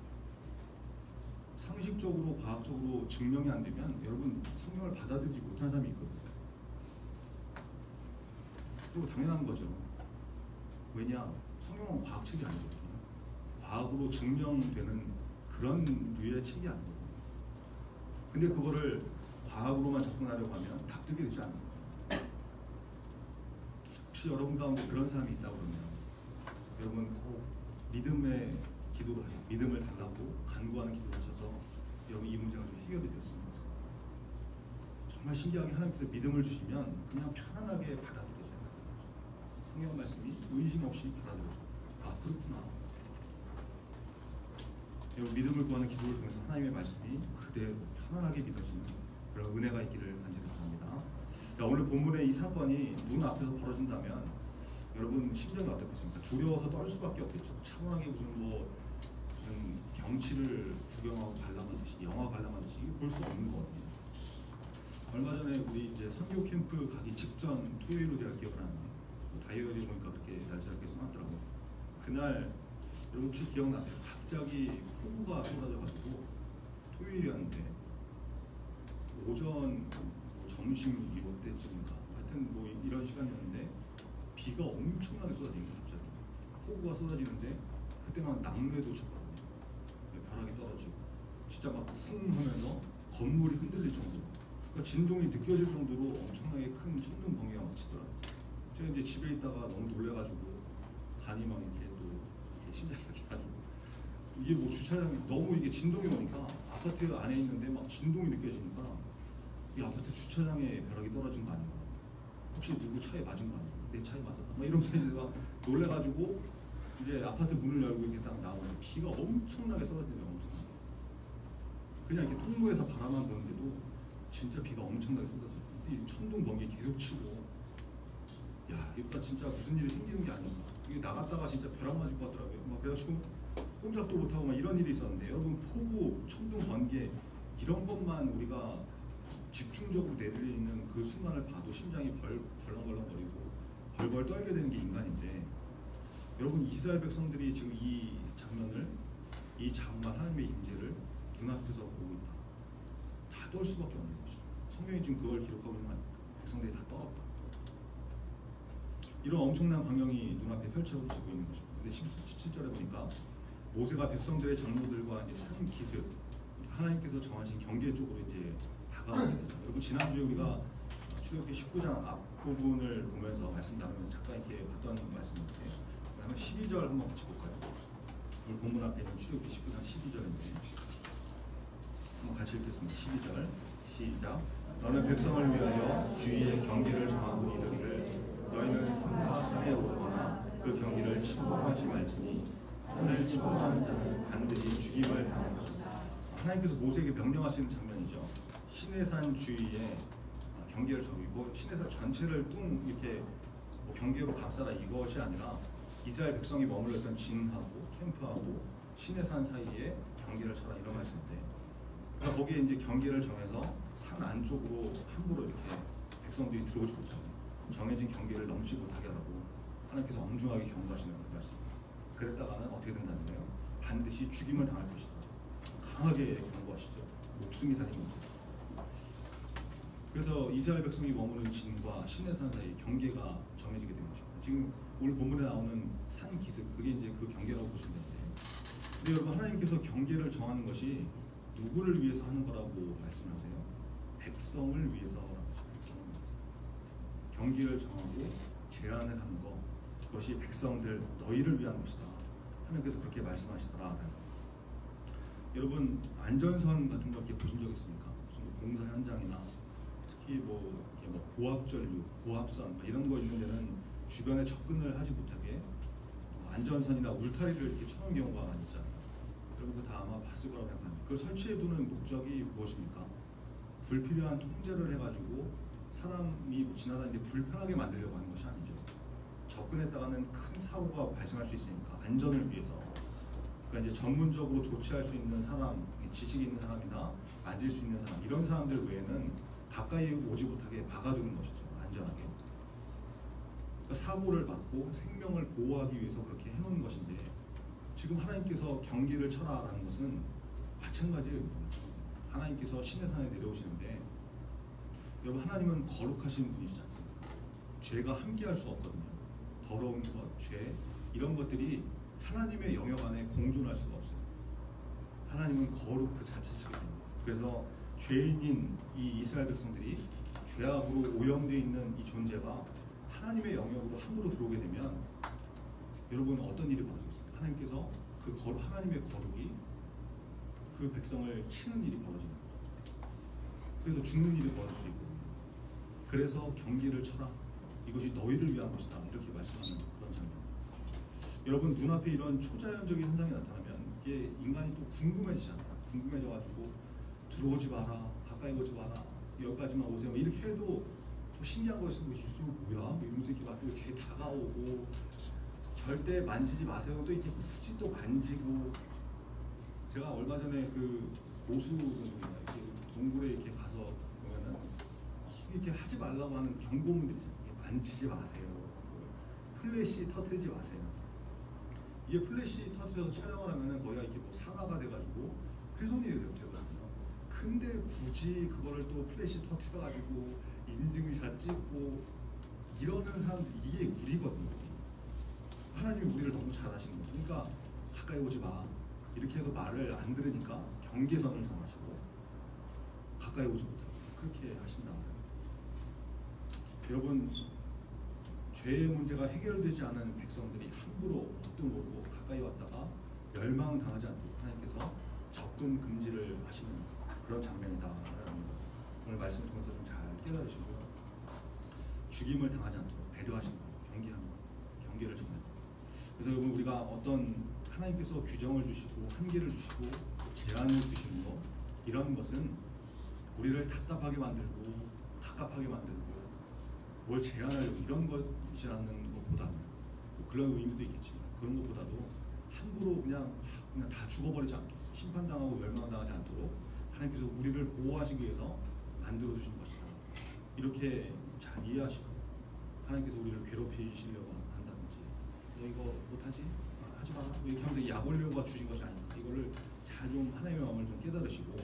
상식적으로 과학적으로 증명이 안 되면 여러분 성경을 받아들이지 못한 사람이 있거든요. 그리고 당연한 거죠. 왜냐? 성경은 과학책이 아니거든요. 과학으로 증명되는 그런 류의 책이 아니거든요. 근데 그거를 과학으로만 접근하려고 하면 납득이 되지 않는 거죠. 혹시 여러분 가운데 그런 사람이 있다고 그러면 여러분 꼭 믿음의 기도를 하셔서, 믿음을 달라고 간구하는 기도를 하셔서 여러분 이 문제가 좀 해결이 됐습니다. 정말 신기하게 하나님께서 믿음을 주시면 그냥 편안하게 받아들여져요. 성경 말씀이 의심 없이 받아들여져요. 아 그렇구나. 여러분 믿음을 구하는 기도를 통해서 하나님의 말씀이 그대로 편안하게 믿어지는 그런 은혜가 있기를 간절히 바랍니다. 자, 오늘 본문의 이 사건이 눈앞에서 벌어진다면 여러분 심정이 어떻겠습니까? 두려워서 떨 수밖에 없겠죠. 차분하게 무슨 경치를 구경하고 관람하듯이 영화 관람하듯이 볼 수 없는 거거든요. 얼마 전에 우리 이제 선교 캠프 가기 직전 토요일로 제가 기억을 하는데 다이어리에 보니까 그렇게 날짜를 이렇게 써놨더라고요. 그날 여러분 혹시 기억나세요? 갑자기 폭우가 쏟아져가지고 토요일이었는데 오전 점심 이때쯤인가 하여튼 뭐 이런 시간이었는데 비가 엄청나게 쏟아집니다. 갑자기 폭우가 쏟아지는데 그때 막 낙뢰도 쳤거든요. 벼락이 떨어지고 진짜 막 쿵 하면서 건물이 흔들릴 정도로 그러니까 진동이 느껴질 정도로 엄청나게 큰 천둥 번개가 막 치더라고요. 제가 이제 집에 있다가 너무 놀래가지고 간이 막 이렇게 또 심장이 가지고 이게 뭐 주차장이 너무 이게 진동이 오니까 아파트 안에 있는데 막 진동이 느껴지니까 이 아파트 주차장에 벼락이 떨어진 거 아닌가? 혹시 누구 차에 맞은 거 아닌가? 내 차에 맞았나? 막 이러면서 제가 놀래가지고 이제 아파트 문을 열고 이렇게 딱 나오면 비가 엄청나게 쏟아지네요. 엄청나게. 그냥 이렇게 통로에서 바라만 보는데도 진짜 비가 엄청나게 쏟아져요. 이 천둥 번개 계속 치고 야 이거 진짜 무슨 일이 생기는 게 아닌가. 이게 나갔다가 진짜 벼락 맞을 것 같더라고요. 막 그래가지고 꼼짝도 못하고 막 이런 일이 있었는데 여러분 폭우, 천둥 번개 이런 것만 우리가 집중적으로 내리는 그 순간을 봐도 심장이 벌렁벌렁거리고 벌벌 떨게 되는 게 인간인데 여러분 이스라엘 백성들이 지금 이 장면을 이 장엄한 하나님의 임재를 눈앞에서 보고 있다. 다 떨 수밖에 없는 것이죠. 성경이 지금 그걸 기록하고 있는 거 아닙니까? 백성들이 다 떨었다. 이런 엄청난 광경이 눈앞에 펼쳐지고 있는 것입니다. 근데 17절에 보니까 모세가 백성들의 장로들과 이제 산 기슭 하나님께서 정하신 경계 쪽으로 이제 다가가게 되죠. 여러분 지난주에 우리가 출애굽기 19장 앞부분을 보면서 말씀 나누면서 잠깐 이렇게 봤던 말씀인데 한번 12절 한번 같이 볼까요? 오늘 본문 앞에 있는 출애굽기 19장 12절인데 한번 같이 읽겠습니다. 12절 시작. 너는 백성을 위하여 주위의 경계를 정하고 이르기를 너희는 산과 산에 오르거나 그 경계를 침범하지 말지니 산을 침범하는 자는 반드시 죽임을 당할 것이다. 하나님께서 모세에게 명령하시는 장면이죠. 시내산 주위에 경계를 정하고 시내산 전체를 뚱 이렇게 뭐 경계로 감싸라 이것이 아니라 이스라엘 백성이 머물렀던 진하고 캠프하고 시내산 사이에 경계를 쳐라 이런 말씀인데 그러니까 거기에 이제 경계를 정해서 산 안쪽으로 함부로 이렇게 백성들이 들어오지 못하고 정해진 경계를 넘지 못하게 하라고 하나님께서 엄중하게 경고하시는 말씀. 그랬다가는 어떻게 된다는 거예요? 반드시 죽임을 당할 것이다. 강하게 경고하시죠. 목숨이 달린 거죠. 그래서 이스라엘 백성이 머무는 진과 시내산 사이 경계가 정해지게 되는 것입니다. 지금 오늘 본문에 나오는 산 기슭 그게 이제 그 경계라고 보시면 되는데 근데 여러분 하나님께서 경계를 정하는 것이 누구를 위해서 하는 거라고 말씀하세요? 백성을 위해서라고 하시죠. 백성을 위해서. 경계를 정하고 제한을 하는 것 그것이 백성들 너희를 위한 것이다. 하나님께서 그렇게 말씀하시더라. 여러분 안전선 같은 거 이렇게 보신 적 있습니까? 무슨 공사 현장이나 특히 뭐 고압전류, 고압선 이런 거 있는 데는 주변에 접근을 하지 못하게 안전선이나 울타리를 이렇게 쳐놓은 경우가 많이 있잖아요. 여러분 그거 다 아마 봤을 거라고 생각합니다. 그걸 설치해두는 목적이 무엇입니까? 불필요한 통제를 해가지고 사람이 지나다니는데 불편하게 만들려고 하는 것이 아니죠. 접근했다가는 큰 사고가 발생할 수 있으니까 안전을 위해서 그러니까 이제 전문적으로 조치할 수 있는 사람, 지식이 있는 사람이나 만질 수 있는 사람 이런 사람들 외에는 가까이 오지 못하게 막아두는 것이죠. 안전하게. 그러니까 사고를 막고 생명을 보호하기 위해서 그렇게 해놓은 것인데 지금 하나님께서 경계를 쳐라라는 것은 마찬가지예요. 하나님께서 시내산에 내려오시는데 여러분 하나님은 거룩하신 분이시지 않습니까? 죄가 함께할 수 없거든요. 더러운 것, 죄 이런 것들이 하나님의 영역 안에 공존할 수가 없어요. 하나님은 거룩 그 자체이기 때문에 그래서 죄인인 이 이스라엘 백성들이 죄악으로 오염되어 있는 이 존재가 하나님의 영역으로 함부로 들어오게 되면 여러분 어떤 일이 벌어지겠습니까? 하나님께서 그 하나님의 거룩이 그 백성을 치는 일이 벌어지는 거죠. 그래서 죽는 일이 벌어질 수 있고, 그래서 경계를 쳐라. 이것이 너희를 위한 것이다. 이렇게 말씀하는 그런 장면. 여러분 눈앞에 이런 초자연적인 현상이 나타나면 이게 인간이 또 궁금해지잖아요. 궁금해져가지고 들어오지 마라, 가까이 오지 마라, 여기까지만 오세요. 이렇게 해도 뭐 신기한 거 있으면 이게 뭐야? 이러면서 이렇게 막 이렇게 다가오고, 절대 만지지 마세요. 또 이렇게 굳이 또 만지고. 제가 얼마 전에 그 고수 이렇게 동굴에 이렇게 가서 보면은 이렇게 하지 말라고 하는 경고문들이 있어요. 만지지 마세요. 플래시 터뜨리지 마세요. 이게 플래시 터뜨려서 촬영을 하면은 거기가 이렇게 뭐 상하가 돼가지고 훼손이 되거든요. 근데 굳이 그거를 또 플래시 터뜨려가지고 인증샷 찍고 이러는 사람들, 이게 우리거든요. 하나님이 우리를 너무 잘하시는 거죠. 그러니까 가까이 오지 마. 이렇게 해도 말을 안 들으니까 경계선을 정하시고 가까이 오지 못하고 그렇게 하신다 말이에요. 여러분, 죄의 문제가 해결되지 않은 백성들이 함부로 뭣도 모르고 가까이 왔다가 멸망당하지 않도록 하나님께서 접근 금지를 하시는 그런 장면이다라는 거, 오늘 말씀을 통해서 좀 잘 깨달으시고요. 죽임을 당하지 않도록 배려하시는 거, 경계하는 거, 경계를 정하는 거. 그래서 여러분, 우리가 어떤 하나님께서 규정을 주시고 한계를 주시고 제한을 주시는 거, 이런 것은 우리를 답답하게 만들고 갑갑하게 만들고 뭘 제한하려고 이런 것이라는 것보다는, 뭐 그런 의미도 있겠지만 그런 것보다도 함부로 그냥 다 죽어버리지 않게, 심판당하고 멸망당하지 않도록 하나님께서 우리를 보호하시기 위해서 만들어주신 것이다. 이렇게 잘 이해하시고, 하나님께서 우리를 괴롭히시려고 한다든지 이거 못하지? 하지 마. 이렇게 하면서 약 올려가 주신 것이 아니다. 이거를 잘 좀 하나님의 마음을 좀 깨달으시고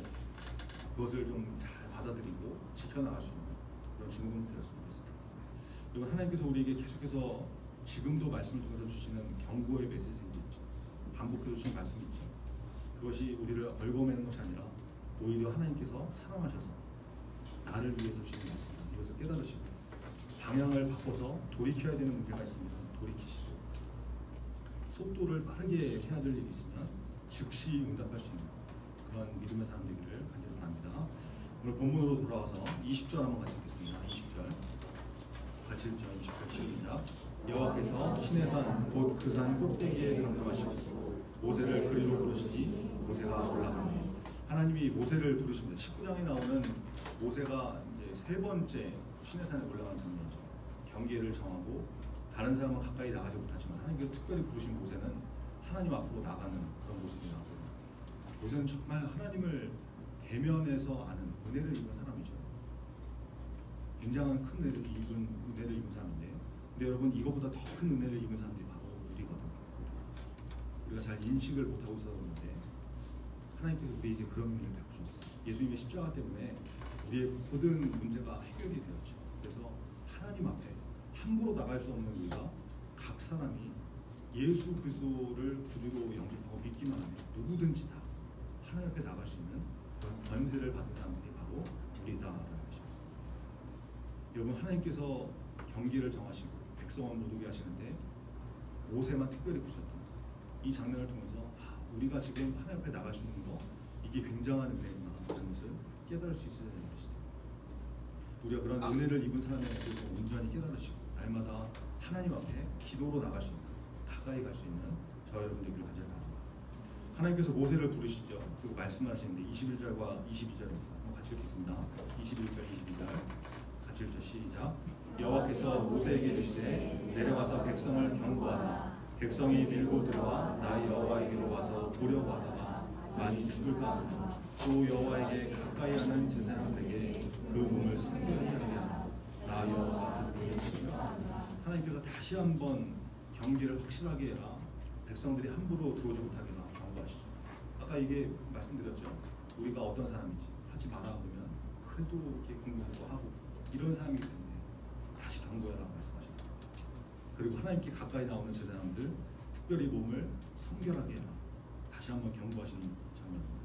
그것을 좀 잘 받아들이고 지켜나갈 수 있는 그런 중국은 되었으면 좋겠습니다. 그리고 하나님께서 우리에게 계속해서 지금도 말씀을 통해서 주시는 경고의 메시지가 있죠. 반복해 주시는 말씀이 있죠. 그것이 우리를 얽어매는 것이 아니라 오히려 하나님께서 사랑하셔서 나를 위해서 주시는 말씀입니다. 이것을 깨달으시고 방향을 바꿔서 돌이켜야 되는 문제가 있습니다. 돌이키시고 속도를 빠르게 해야 될 일이 있으면 즉시 응답할 수 있는 그런 믿음의 사람 되기를 간절히 바랍니다. 오늘 본문으로 돌아와서 20절 한번 같이 읽겠습니다. 20절 같이 읽죠. 20절 시작. 여호와께서 시내산 곧 그 산 꼭대기에 강림하시고 모세를 그리로 부르시니 모세가 올라가니. 하나님이 모세를 부르십니다. 19장에 나오는 모세가 이제 세 번째 시내산에 올라가는 장면이죠. 경계를 정하고 다른 사람은 가까이 나가지 못하지만 하나님께서 특별히 부르신 모세는 하나님 앞으로 나가는 그런 모습이 나오거든요. 모세는 정말 하나님을 대면에서 아는 은혜를 입은 사람이죠. 굉장한 큰 은혜를 입은 사람인데, 근데 여러분, 이것보다 더 큰 은혜를 입은 사람들이 바로 우리거든요. 우리가 잘 인식을 못하고 있어서 그런데 하나님께서 우리에게 그런 은혜를 베푸셨어요. 예수님의 십자가 때문에 우리의 모든 문제가 해결이 되었죠. 그래서 하나님 앞에 함부로 나갈 수 없는 우리가 각 사람이 예수 그리스도를 구주로 영접하고 믿기만 하면 누구든지 다 하나님 앞에 나갈 수 있는 그런 권세를 받은 사람들이 바로 우리다라는 것입니다. 여러분, 하나님께서 경계를 정하시고 백성을 못 오게 하시는데 모세만 특별히 부르셨던 이 장면을 통해서 우리가 지금 하나님 앞에 나갈 수 있는 거, 이게 굉장한 은혜구나 하는 것을 깨달을 수 있어야 되는 것이죠. 우리가 그런 은혜를 입은 사람에 대해서 온전히 깨달으시고 날마다 하나님 앞에 기도로 나갈 수 있는, 가까이 갈 수 있는 저와 여러분들을 간절히 바랍니다. 하나님께서 모세를 부르시죠. 그리고 말씀하시는데 21절과 22절입니다. 한번 같이 읽겠습니다. 21절, 22절 같이 읽죠. 시작. 여호와께서 모세에게 이르시되 내려가서 백성을 경고하라. 백성이 밀고 들어와 나 여호와에게로 와서 보려고 하다가 많이 죽을까 하노라. 또 여호와에게 가까이 하는 제사장들에게 그 몸을 성결하게 하게 하라. 나 여호와가 그들을 치리라. 하나님께서 다시 한번 경계를 확실하게 해라. 백성들이 함부로 들어오지 못하게 해라. 경고하시죠. 아까 이게 말씀드렸죠. 우리가 어떤 사람인지 하지 마라 그러면 그래도 이렇게 궁금해도 하고 이런 사람이기 때문에 다시 경고해라 말씀하십니다. 그리고 하나님께 가까이 나오는 제사장들 특별히 몸을 성결하게 해라. 다시 한번 경고하시는 장면입니다.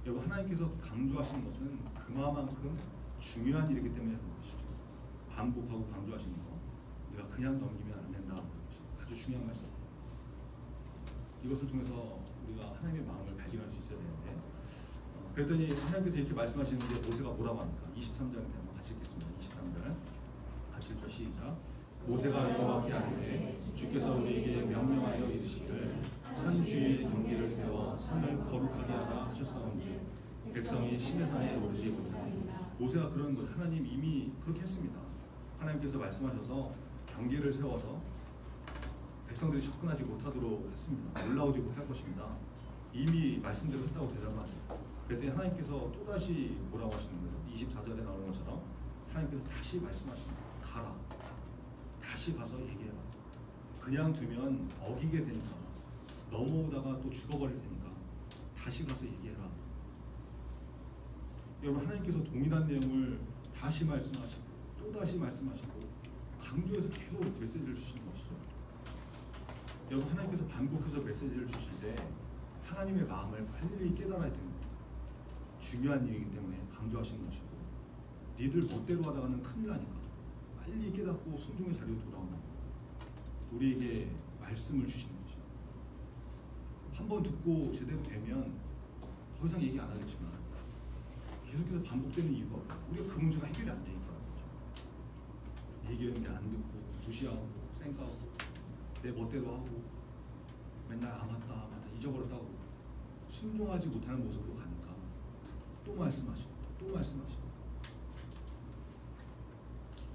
여러분, 하나님께서 강조하시는 것은 그만큼 중요한 일이기 때문에 그런 것이죠. 반복하고 강조하시는 거 우리가 그냥 넘기면 안 된다는 것이 아주 중요한 말씀입니다. 이것을 통해서 우리가 하나님의 마음을 발견할 수 있어야 되는데, 그랬더니 하나님께서 이렇게 말씀하시는데 모세가 뭐라고 합니까? 23절에 한번 같이 읽겠습니다. 23절 같이 읽죠. 시작. 모세가 여호와께 아뢰되 주께서 우리에게 명령하여 이르시기를 산 주위에 경계를 세워 산을 거룩하게 하라 하셨사온즉 백성이 시내산에 오르지 못하니. 모세가 그런 것, 하나님 이미 그렇게 했습니다. 하나님께서 말씀하셔서 경계를 세워서 백성들이 접근하지 못하도록 했습니다. 올라오지 못할 것입니다. 이미 말씀대로 했다고 대답하죠. 그랬더니 하나님께서 또다시 뭐라고 하시는 거예요? 24절에 나오는 것처럼 하나님께서 다시 말씀하십니다. 가라. 다시 가서 얘기해라. 그냥 두면 어기게 되니까, 넘어오다가 또 죽어버릴 테니까 다시 가서 얘기해라. 여러분, 하나님께서 동일한 내용을 다시 말씀하시고 또다시 말씀하시고 강조해서 계속 메시지를 주시는 것이죠. 여러분, 하나님께서 반복해서 메시지를 주실 때 하나님의 마음을 빨리 깨달아야 됩니다. 중요한 일이기 때문에 강조하시는 것이고, 니들 멋대로 하다가는 큰일 나니까 빨리 깨닫고 순종의 자리로 돌아오는 거예요. 우리에게 말씀을 주시는 거죠. 한번 듣고 제대로 되면 더 이상 얘기 안 하겠지만 계속해서 반복되는 이유가 없어요. 우리가 그 문제가 해결이 안 되니까 그렇죠. 얘기하는데 안 듣고 무시하고 쌩까고 내 멋대로 하고 맨날 아 맞다 잊어버렸다고 순종하지 못하는 모습으로 가니까 또 말씀하시고 또 말씀하시고.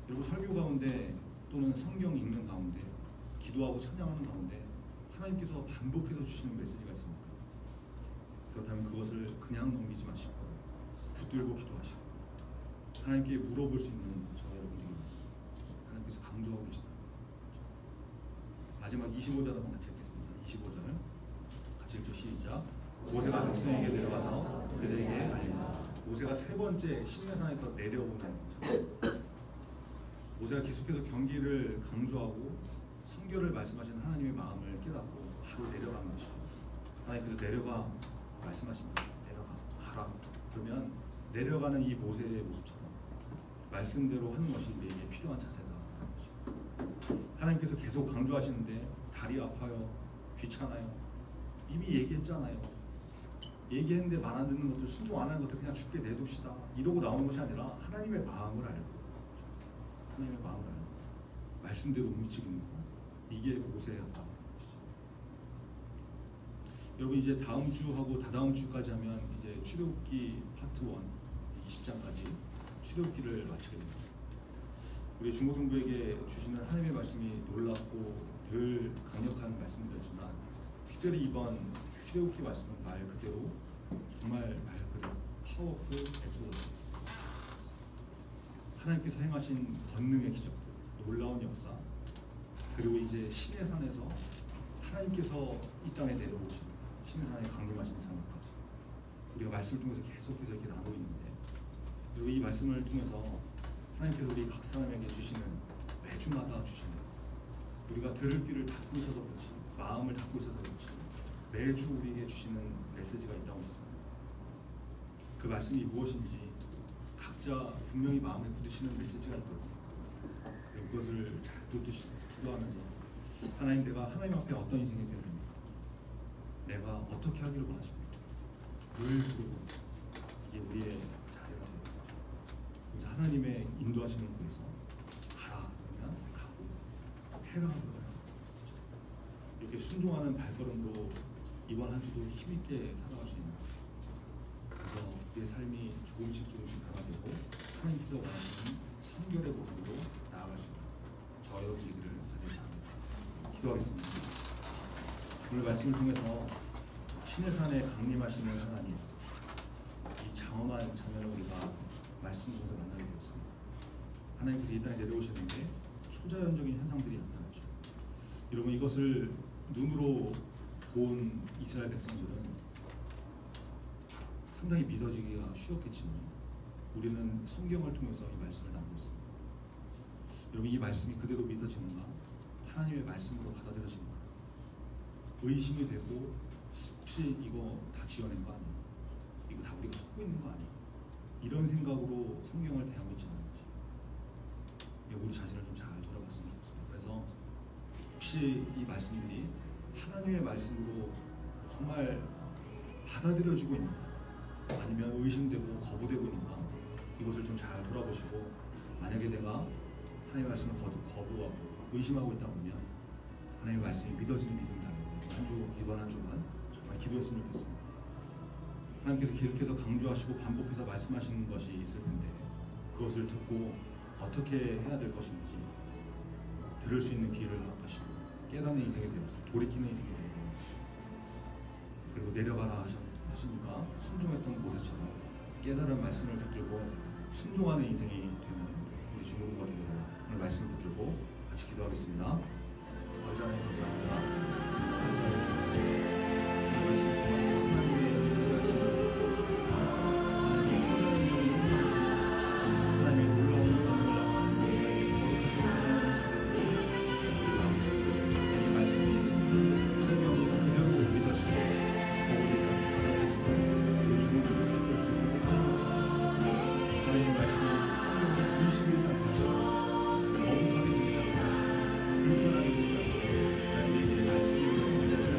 여러분, 설교 가운데 또는 성경 읽는 가운데 기도하고 찬양하는 가운데 하나님께서 반복해서 주시는 메시지가 있습니까? 그렇다면 그것을 그냥 넘기지 마시고 붙들고 기도하시고 하나님께 물어볼 수 있는 저 여러분들이 하나님께서 강조하고 계시다. 마지막 25절 한번 같이 읽겠습니다. 25절 같이 읽죠. 시작. 모세가 백성에게 내려가서 그들에게 알린다. 모세가 세 번째 시내산에서 내려오는 거죠. 모세가 계속해서 경기를 강조하고 성결을 말씀하시는 하나님의 마음을 깨닫고 바로 내려가는 것이죠. 하나님께서 내려가 말씀하십니다. 내려가, 가라. 그러면 내려가는 이 모세의 모습처럼 말씀대로 하는 것이 우리에게 필요한 자세다. 하나님께서 계속 강조하시는데 다리 아파요, 귀찮아요, 이미 얘기했잖아요. 얘기했는데 말 안 듣는 것들, 순종 안 하는 것들 그냥 죽게 내둡시다, 이러고 나오는 것이 아니라 하나님의 마음을 알고, 하나님의 마음을 알고 말씀대로 움직이는 거, 이게 모세였다. 여러분, 이제 다음 주하고 다다음 주까지 하면 이제 출애굽기 파트 1 20장까지 출애굽기를 마치게 됩니다. 우리 중고등부에게 주시는 하나님의 말씀이 놀랍고 늘 강력한 말씀이었지만 특별히 이번 출애굽기 말씀은 말 그대로, 정말 말 그대로 파워풀 엑소더스, 하나님께서 행하신 권능의 기적들, 놀라운 역사, 그리고 이제 시내산에서 하나님께서 이 땅에 내려오신 시내산에 강림하신 장면까지 우리가 말씀을 통해서 계속해서 이렇게 나누고 있는데, 그리고 이 말씀을 통해서 하나님께서 우리 각 사람에게 주시는, 매주마다 주시는, 우리가 들을 귀를 닫고 있어서 그렇지, 마음을 닫고 있어서 그렇지, 매주 우리에게 주시는 메시지가 있다고 믿습니다. 그 말씀이 무엇인지 각자 분명히 마음에 부딪히는 메시지가 있거든요. 그것을 잘 붙드시고 기도하면서 하나님, 내가 하나님 앞에 어떤 인생이 되야 됩니까? 내가 어떻게 하기를 원하십니까? 늘 부르고, 이게 우리의 자세가 됩니다. 그래서 하나님의 인도하시는 곳에서 가라 그러면 가고, 해라 그러면 이렇게 순종하는 발걸음으로 이번 한 주도 힘있게 살아갈 수 있는, 그래서 우리의 삶이 조금씩 변화되고 하나님께서 원하시는 성결의 모습으로 나아갈 수 있는 저 여러분 되기를 간절히 바랍니다. 기도하겠습니다. 오늘 말씀을 통해서 시내산에 강림하시는 하나님, 이 장엄한 장면을 우리가 말씀을 통해서 만나게 되었습니다. 하나님께서 이 땅에 내려오셨는데 초자연적인 현상들이 나타나죠. 여러분, 이것을 눈으로 본 이스라엘 백성들은 상당히 믿어지기가 쉬웠겠지만 우리는 성경을 통해서 이 말씀을 나누고 있습니다. 여러분, 이 말씀이 그대로 믿어지는가? 하나님의 말씀으로 받아들여지는가? 의심이 되고, 혹시 이거 다 지어낸 거 아니야? 이거 다 우리가 속고 있는 거 아니야? 이런 생각으로 성경을 대하고 있지 않은지 우리 자신을 좀 잘 돌아봤으면 좋겠습니다. 그래서 혹시 이 말씀들이 하나님의 말씀으로 정말 받아들여지고 있는가? 아니면 의심되고 거부되고 있는가, 이것을 좀 잘 돌아보시고, 만약에 내가 하나님의 말씀을 거부하고 의심하고 있다 보면 하나님의 말씀이 믿어지는 믿음이 달라요. 이번 한 주간 정말 기도했으면 좋겠습니다. 하나님께서 계속해서 강조하시고 반복해서 말씀하시는 것이 있을 텐데, 그것을 듣고 어떻게 해야 될 것인지 들을 수 있는 귀를 허락하시고 깨닫는 인생이 되어서 돌이키는 인생이 되고, 그리고 내려가라 하시니까 순종했던 모세처럼 깨달은 말씀을 붙들고 순종하는 인생이 되는 우리 주님과 되기를 오늘 말씀을 붙들고 같이 기도하겠습니다. 아버지 하나님 감사합니다. 감사해 주셔서 말씀 통해서 하나님의 놀라운 은혜를 이 말씀이 성경으로 그대로 믿어지고 거부되지 않고 받아들이고 주님을 기쁠 수 있도록 하나님 말씀이 성경을 분식되지 않고 거부하게 되지 않고 불편하게 되지 않고 하나님의 말씀이 특별히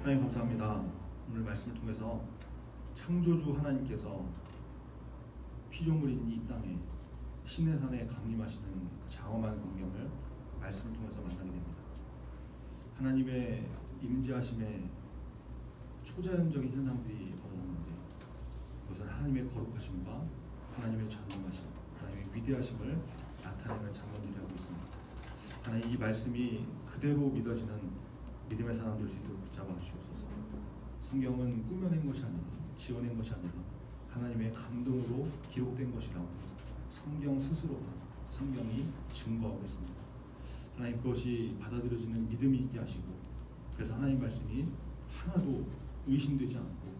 하나님 감사합니다. 오늘 말씀을 통해서 창조주 하나님께서 피조물인 이 땅에 신의 산에 강림하시는 그 장엄한 광경을 말씀을 통해서 만나게 됩니다. 하나님의 임재하심에 초자연적인 현상들이 벌어졌는데, 그것은 하나님의 거룩하심과 하나님의 전능하심, 하나님의 위대하심을 나타내는 장면들이 하고 있습니다. 하나님, 이 말씀이 그대로 믿어지는 믿음의 사람 될 수 있도록 붙잡아 주옵소서. 성경은 꾸며낸 것이 아니라 지어낸 것이 아니라 하나님의 감동으로 기록된 것이라고 성경 스스로, 성경이 증거하고 있습니다. 하나님, 그것이 받아들여지는 믿음이 있게 하시고, 그래서 하나님 말씀이 하나도 의심되지 않고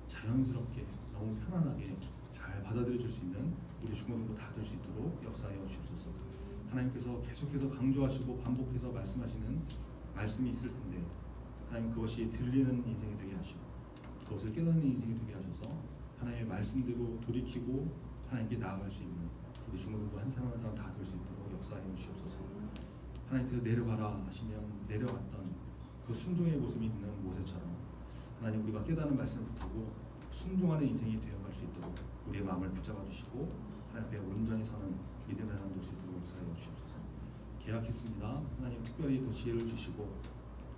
자연스럽게 너무 편안하게 잘 받아들여질 수 있는 우리 중고등부 다 될 수 있도록 역사하여 주옵소서. 하나님께서 계속해서 강조하시고 반복해서 말씀하시는 말씀이 있을 텐데, 하나님 그것이 들리는 인생이 되게 하시고 그것을 깨닫는 인생이 되게 하셔서 하나님의 말씀대로 돌이키고 하나님께 나아갈 수 있는 우리 중고등부 한 사람 한 사람 다 될 수 있도록 역사해 주시옵소서. 하나님께서 내려가라 하시면 내려갔던 그 순종의 모습이 있는 모세처럼 하나님, 우리가 깨닫는 말씀을 붙들고 순종하는 인생이 되어갈 수 있도록 우리의 마음을 붙잡아 주시고 하나님 앞에 온전히 서는 믿음의 사람 될 수 있도록 역사해 주시옵소서. 계약했습니다. 하나님, 특별히 또 지혜를 주시고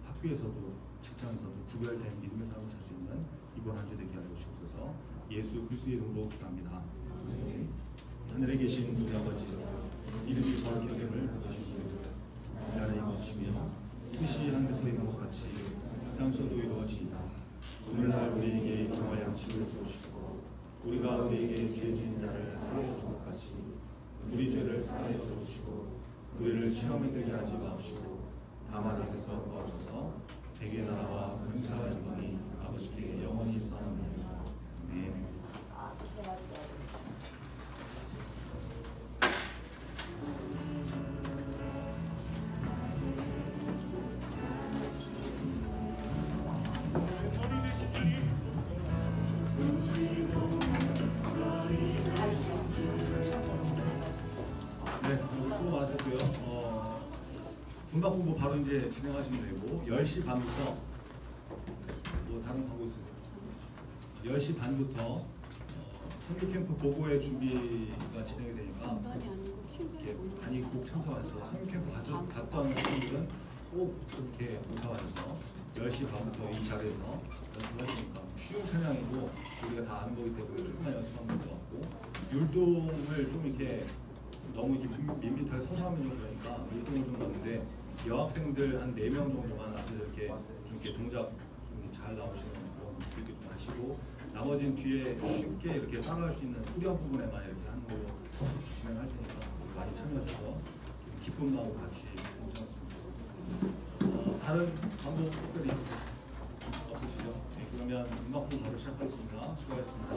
학교에서도 직장에서도 구별된 믿음의 삶을 살 수 있는 이번 한 주 되게 하여 주옵소서. 예수 그리스도의 이름으로 기도합니다. 하늘에 계신 우리 아버지, 이름이 거룩히 여김을 받으시고 나라의 것이며 뜻이 하늘에서 이룬 것 같이 땅에서도 이루어지이다. 오늘날 우리에게 일용할 양식을 주시고 우리가 우리에게 죄 지은 자를 사하여 준 것 같이 우리 죄를 사하여 주시고 우리를 시험에 들게 하지 마시고 다만 악에서 구하소서. 대개 나라와 권세와 영광이 아버지께 영원히 있사옵나이다. 아멘. 수고 많으셨고요. 분박 공부 바로 이제 진행하시면 되고 10시 반부터 뭐 다른 하고 있으세요? 10시 반부터 선교 캠프 보고회 준비가 진행이 되니까 이렇게 많이 꼭 참석하셔서 선교 캠프 갔던 분들은 꼭 이렇게 오셔가셔서 10시 반부터 이 자리에서 연습하시니까 쉬운 찬양이고 우리가 다 아는 거기 때문에 조금만 연습하면 될 것 같고, 율동을 좀 이렇게 너무 이렇게 밋밋하게 서서 하면 좀 그러니까 율동을 좀 넣는데 여학생들 한 4명 정도만 아주 이렇게 좀 이렇게 동작 좀 잘 나오시는 그런 분들도 좀 하시고, 나머지는 뒤에 쉽게 이렇게 따라할 수 있는 후렴 부분에만 이렇게 하는 걸로 진행할 테니까 많이 참여하셔서 기쁜 마음으로 같이 동참했으면 좋겠습니다. 다른 광고 특별히 없으시죠? 네, 그러면 음악부 바로 시작하겠습니다. 수고하셨습니다.